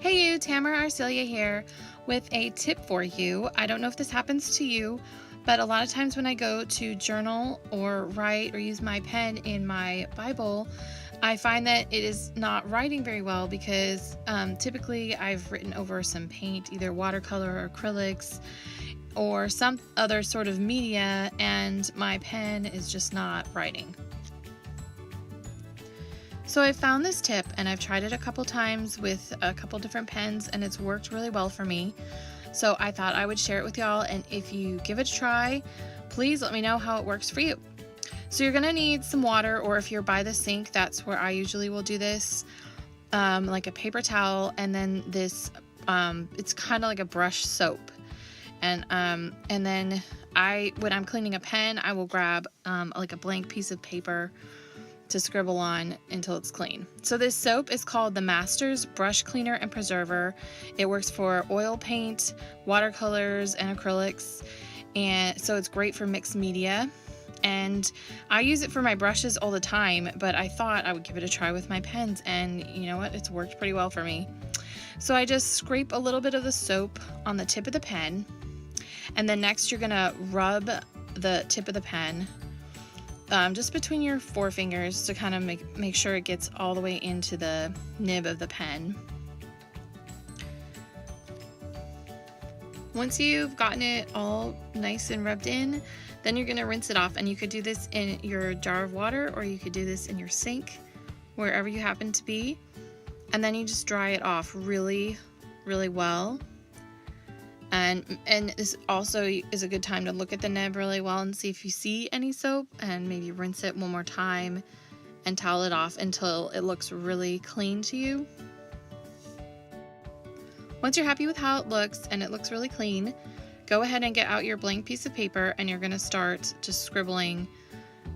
Hey you, Tamara Arcelia here with a tip for you. I don't know if this happens to you, but a lot of times when I go to journal or write or use my pen in my Bible, I find that it is not writing very well because typically I've written over some paint, either watercolor or acrylics or some other sort of media, and my pen is just not writing. So I found this tip and I've tried it a couple times with a couple different pens and it's worked really well for me. So I thought I would share it with y'all, and if you give it a try, please let me know how it works for you. So you're gonna need some water, or if you're by the sink, that's where I usually will do this, like a paper towel, and then this, it's kind of like a brush soap. And then when I'm cleaning a pen, I will grab like a blank piece of paper to scribble on until it's clean. So this soap is called the Masters Brush Cleaner and Preserver. It works for oil paint, watercolors, and acrylics, and so it's great for mixed media. And I use it for my brushes all the time, but I thought I would give it a try with my pens, and you know what? It's worked pretty well for me. So I just scrape a little bit of the soap on the tip of the pen, and then next you're gonna rub the tip of the pen just between your forefingers to kind of make sure it gets all the way into the nib of the pen. Once you've gotten it all nice and rubbed in, then you're going to rinse it off, and you could do this in your jar of water, or you could do this in your sink, wherever you happen to be, and then you just dry it off really, really well. And this also is a good time to look at the nib really well and see if you see any soap, and maybe rinse it one more time and towel it off until it looks really clean to you. Once you're happy with how it looks and it looks really clean, go ahead and get out your blank piece of paper, and you're going to start just scribbling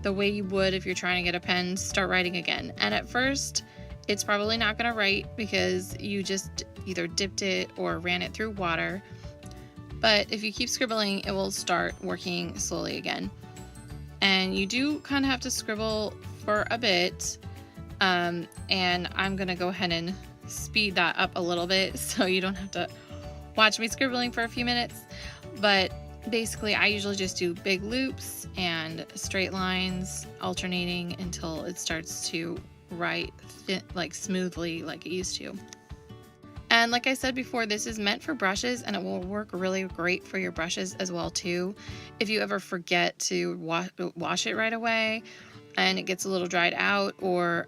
the way you would if you're trying to get a pen to start writing again. And at first, it's probably not going to write because you just either dipped it or ran it through water. But if you keep scribbling, it will start working slowly again. And you do kind of have to scribble for a bit. And I'm going to go ahead and speed that up a little bit so you don't have to watch me scribbling for a few minutes. But basically, I usually just do big loops and straight lines alternating until it starts to write like smoothly like it used to. And like I said before, this is meant for brushes, and it will work really great for your brushes as well too. If you ever forget to wash it right away and it gets a little dried out, or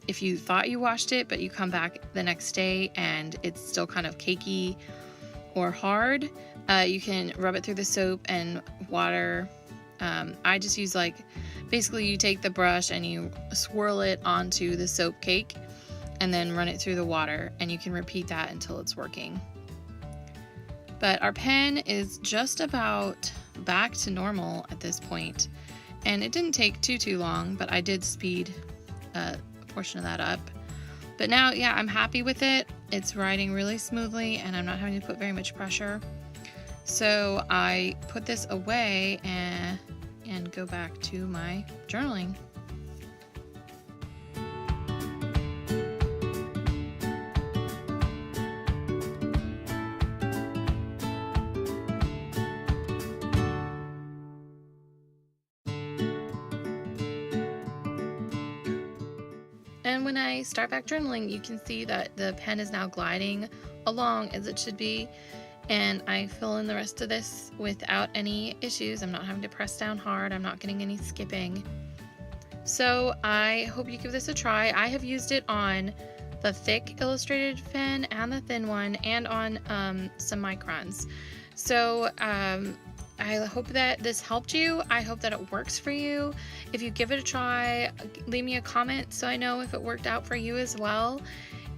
if you thought you washed it but you come back the next day and it's still kind of cakey or hard, you can rub it through the soap and water. I just use basically you take the brush and you swirl it onto the soap cake and then run it through the water, and you can repeat that until it's working. But our pen is just about back to normal at this point, and it didn't take too long, but I did speed a portion of that up. But now, yeah, I'm happy with it. It's writing really smoothly, and I'm not having to put very much pressure. So I put this away and go back to my journaling. And when I start back journaling, you can see that the pen is now gliding along as it should be, and I fill in the rest of this without any issues. I'm not having to press down hard. I'm not getting any skipping. So I hope you give this a try. I have used it on the thick illustrated pen and the thin one, and on some microns. So I hope that this helped you. I hope that it works for you. If you give it a try, leave me a comment so I know if it worked out for you as well.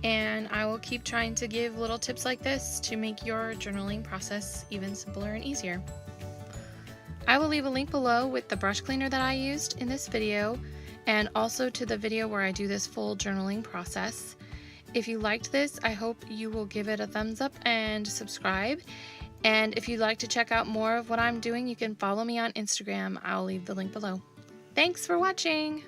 And I will keep trying to give little tips like this to make your journaling process even simpler and easier. I will leave a link below with the brush cleaner that I used in this video, and also to the video where I do this full journaling process. If you liked this, I hope you will give it a thumbs up and subscribe. And if you'd like to check out more of what I'm doing, you can follow me on Instagram. I'll leave the link below. Thanks for watching!